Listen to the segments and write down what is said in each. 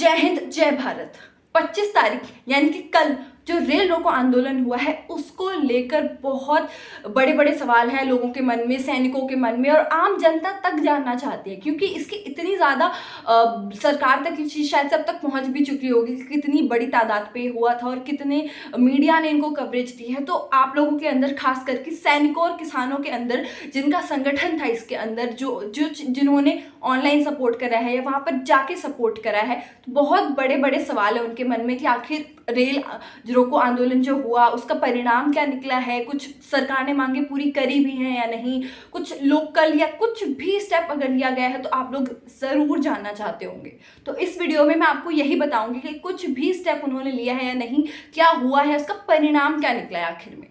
जय हिंद जय भारत। 25 तारीख यानी कि कल जो रेल रोको आंदोलन हुआ है उसको लेकर बहुत बड़े बड़े सवाल हैं लोगों के मन में, सैनिकों के मन में, और आम जनता तक जानना चाहती है क्योंकि इसकी इतनी ज़्यादा सरकार तक ये चीज़ शायद सब तक पहुंच भी चुकी होगी कि कितनी बड़ी तादाद पे हुआ था और कितने मीडिया ने इनको कवरेज दी है। तो आप लोगों के अंदर खास करके सैनिकों और किसानों के अंदर जिनका संगठन था इसके अंदर जिन्होंने ऑनलाइन सपोर्ट करा है या वहाँ पर जाके सपोर्ट करा है, तो बहुत बड़े बड़े सवाल है उनके मन में कि आखिर रेल रोको आंदोलन जो हुआ उसका परिणाम क्या निकला है, कुछ सरकार ने मांगे पूरी करी भी हैं या नहीं, कुछ लोकल या कुछ भी स्टेप अगर लिया गया है तो आप लोग ज़रूर जानना चाहते होंगे। तो इस वीडियो में मैं आपको यही बताऊंगी कि कुछ भी स्टेप उन्होंने लिया है या नहीं, क्या हुआ है, उसका परिणाम क्या निकला है आखिर में।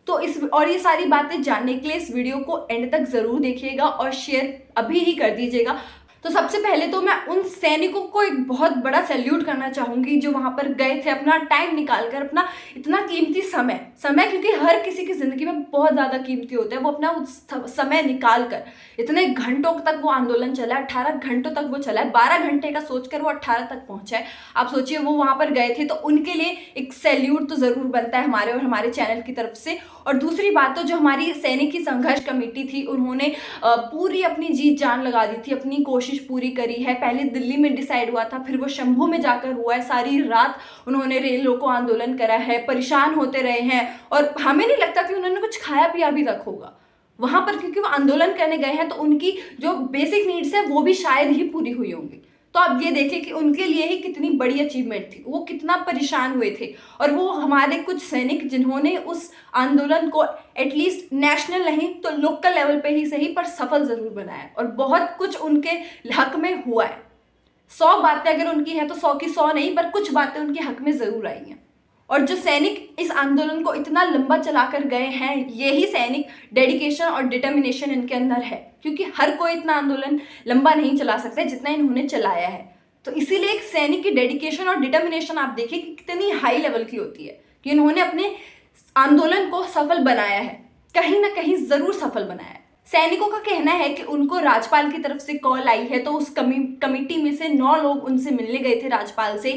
तो ये सारी बातें जानने के लिए इस वीडियो को एंड तक ज़रूर देखिएगा और शेयर अभी ही कर दीजिएगा। तो सबसे पहले तो मैं उन सैनिकों को एक बहुत बड़ा सैल्यूट करना चाहूँगी जो वहाँ पर गए थे, अपना टाइम निकालकर, अपना इतना कीमती समय क्योंकि हर किसी की ज़िंदगी में बहुत ज़्यादा कीमती होता है, वो अपना उस समय निकाल कर इतने घंटों तक वो आंदोलन चला है, 18 घंटों तक वो चला है, 12 घंटे का सोचकर वो 18 तक पहुँचा है। आप सोचिए वो वहाँ पर गए थे, तो उनके लिए एक सैल्यूट तो ज़रूर बनता है हमारे और हमारे चैनल की तरफ से। और दूसरी बात तो जो हमारी सैनिक की संघर्ष कमेटी थी उन्होंने पूरी अपनी जी जान लगा दी थी, अपनी कोशिश पूरी करी है। पहले दिल्ली में डिसाइड हुआ था, फिर वो शंभू में जाकर हुआ है, सारी रात उन्होंने रेल रोको आंदोलन करा है, परेशान होते रहे हैं और हमें नहीं लगता कि उन्होंने कुछ खाया पिया भी तक होगा वहाँ पर, क्योंकि वो आंदोलन करने गए हैं तो उनकी जो बेसिक नीड्स है वो भी शायद ही पूरी हुई होंगी। तो आप ये देखें कि उनके लिए ही कितनी बड़ी अचीवमेंट थी, वो कितना परेशान हुए थे। और वो हमारे कुछ सैनिक जिन्होंने उस आंदोलन को एटलीस्ट नेशनल नहीं तो लोकल लेवल पे ही सही पर सफल ज़रूर बनाया और बहुत कुछ उनके हक में हुआ है। 100 बातें अगर उनकी हैं तो 100 की 100 नहीं, पर कुछ बातें उनके हक में ज़रूर आई हैं। और जो सैनिक इस आंदोलन को इतना लंबा चलाकर गए हैं, यही सैनिक डेडिकेशन और डिटर्मिनेशन इनके अंदर है, क्योंकि हर कोई इतना आंदोलन लंबा नहीं चला सकता जितना इन्होंने चलाया है। तो इसीलिए एक सैनिक की डेडिकेशन और डिटर्मिनेशन आप देखिए कि कितनी हाई लेवल की होती है कि इन्होंने अपने आंदोलन को सफल बनाया है, कहीं ना कहीं ज़रूर सफल बनाया है। सैनिकों का कहना है कि उनको राज्यपाल की तरफ से कॉल आई है, तो उस कमेटी में से 9 लोग उनसे मिलने गए थे राज्यपाल से।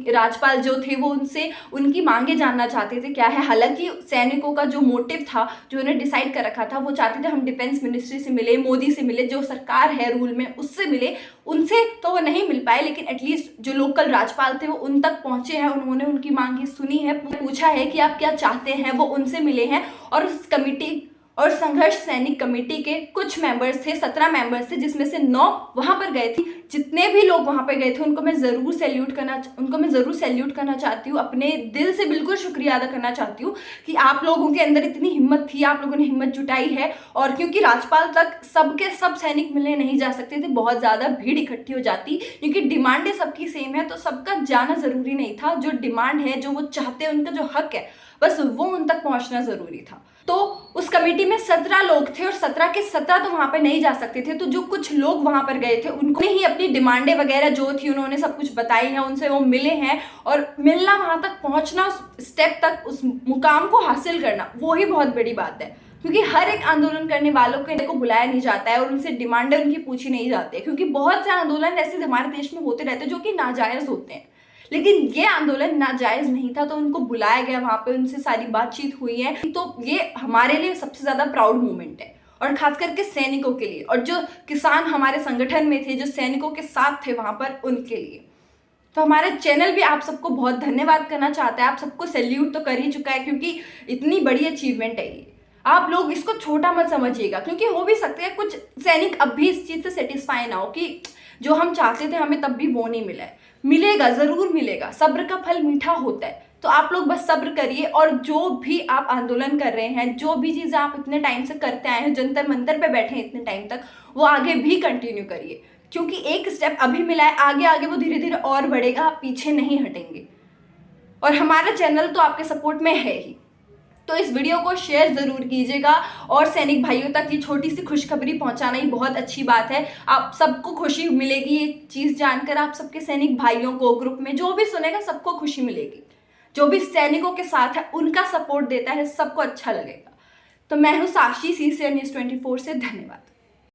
राज्यपाल जो थे वो उनसे उनकी मांगे जानना चाहते थे क्या है। हालांकि सैनिकों का जो मोटिव था, जो उन्हें डिसाइड कर रखा था, वो चाहते थे हम डिफेंस मिनिस्ट्री से मिले, मोदी से मिले, जो सरकार है रूल में उससे मिले। उनसे तो वो नहीं मिल पाए, लेकिन एटलीस्ट जो लोकल राज्यपाल थे वो उन तक पहुंचे हैं, उन्होंने उनकी मांगे सुनी है, पूछा है कि आप क्या चाहते हैं, वो उनसे मिले हैं। और उस कमेटी और संघर्ष सैनिक कमेटी के कुछ मेंबर्स थे, 17 मेंबर्स थे, जिसमें से 9 वहां पर गए थे। जितने भी लोग वहां पर गए थे उनको मैं ज़रूर सैल्यूट करना चाहती हूँ, अपने दिल से बिल्कुल शुक्रिया अदा करना चाहती हूँ कि आप लोगों के अंदर इतनी हिम्मत थी, आप लोगों ने हिम्मत जुटाई है। और क्योंकि राज्यपाल तक सबके सब सैनिक मिलने नहीं जा सकते थे, बहुत ज़्यादा भीड़ इकट्ठी हो जाती, क्योंकि डिमांडें सबकी सेम है, तो सबका जाना ज़रूरी नहीं था। जो डिमांड है, जो वो चाहते हैं, उनका जो हक है, बस वो उन तक पहुँचना ज़रूरी था। तो उस कमेटी में 17 लोग थे और 17 के 17 तो वहां पर नहीं जा सकते थे। तो जो कुछ लोग वहां पर गए थे उनको ही अपनी डिमांडें वगैरह जो थी उन्होंने सब कुछ बताई है, उनसे वो मिले हैं। और मिलना, वहां तक पहुंचना, उस स्टेप तक, उस मुकाम को हासिल करना, वो ही बहुत बड़ी बात है। क्योंकि हर एक आंदोलन करने वालों को बुलाया नहीं जाता है और उनसे डिमांडें उनकी पूछी नहीं जाती है, क्योंकि बहुत से आंदोलन ऐसे हमारे देश में होते रहते हैं जो कि नाजायज़ होते हैं। लेकिन ये आंदोलन नाजायज़ नहीं था, तो उनको बुलाया गया, वहाँ पे उनसे सारी बातचीत हुई है। तो ये हमारे लिए सबसे ज़्यादा प्राउड मोमेंट है, और खास करके सैनिकों के लिए, और जो किसान हमारे संगठन में थे, जो सैनिकों के साथ थे वहाँ पर, उनके लिए। तो हमारा चैनल भी आप सबको बहुत धन्यवाद करना चाहता है, आप सबको सैल्यूट तो कर ही चुका है, क्योंकि इतनी बड़ी अचीवमेंट है ये। आप लोग इसको छोटा मत समझिएगा, क्योंकि हो भी सकता है कुछ सैनिक अब भी इस चीज़ से सेटिस्फाई ना हो कि जो हम चाहते थे हमें तब भी वो नहीं मिला है। मिलेगा, ज़रूर मिलेगा, सब्र का फल मीठा होता है। तो आप लोग बस सब्र करिए, और जो भी आप आंदोलन कर रहे हैं, जो भी चीज़ें आप इतने टाइम से करते आए हैं, जंतर मंतर पे बैठे हैं इतने टाइम तक, वो आगे भी कंटिन्यू करिए, क्योंकि एक स्टेप अभी मिला है, आगे आगे वो धीरे धीरे और बढ़ेगा, आप पीछे नहीं हटेंगे। और हमारा चैनल तो आपके सपोर्ट में है ही। तो इस वीडियो को शेयर ज़रूर कीजिएगा, और सैनिक भाइयों तक ये छोटी सी खुशखबरी पहुंचाना ही बहुत अच्छी बात है। आप सबको खुशी मिलेगी ये चीज़ जानकर, आप सबके सैनिक भाइयों को, ग्रुप में जो भी सुनेगा सबको खुशी मिलेगी। जो भी सैनिकों के साथ है उनका सपोर्ट देता है, सबको अच्छा लगेगा। तो मैं हूँ साक्षी, CCN News 24 से। धन्यवाद।